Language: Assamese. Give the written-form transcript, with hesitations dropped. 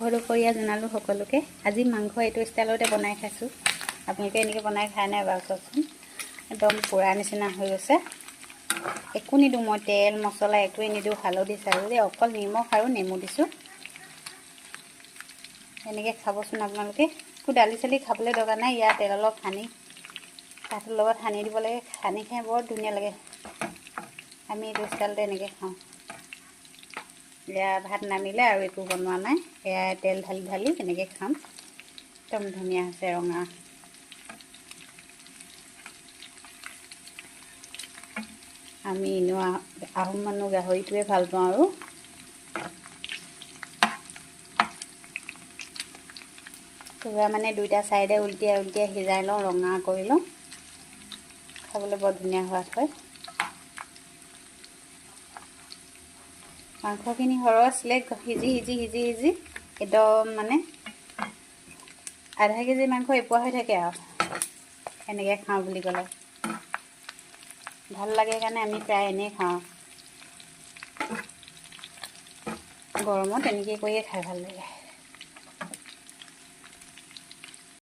দুপৰীয়া জনালোঁ সকলোকে। আজি মাংস এইটো ষ্টাইলতে বনাই খাইছোঁ। আপোনালোকে এনেকৈ বনাই খাই নাই বাৰু চাওকচোন। একদম পোৰা নিচিনা হৈ গৈছে। একো নিদিওঁ মই, তেল মছলা একোৱে নিদিওঁ, হালধি চালধি অকল নিমখ আৰু নেমু দিছোঁ। এনেকৈ খাবচোন আপোনালোকে। একো দালি চালি খাবলৈ দৰকাৰ নাই। ইয়াৰ তেল অলপ সানি ভাতৰ লগত সানি দিব লাগে। সানি খাই বৰ ধুনীয়া লাগে। আমি এইটো ষ্টাইলতে এনেকৈ খাওঁ। এয়া ভাত নামিলে আৰু একো বনোৱা নাই, এয়া তেল ঢালি ঢালি এনেকৈ খাম। একদম ধুনীয়া হৈছে ৰঙা। আমি এনেও আহোম মানুহ গাহৰিটোৱে ভাল পাওঁ আৰু পুৰা মানে দুইটা চাইডে উলটিয়াই উলটিয়াই সিজাই লওঁ, ৰঙা কৰি লওঁ। খাবলৈ বৰ ধুনীয়া সোৱাদ হয়। মাংসখিনি সৰহ আছিলে, সিজি একদম মানে আধা কেজি মাংস এপোৱা হৈ থাকে আৰু এনেকৈ খাওঁ বুলি ক'লে ভাল লাগে কাৰণে আমি প্ৰায় এনেই খাওঁ। গৰমত এনেকৈ কৰিয়ে খাই ভাল লাগে।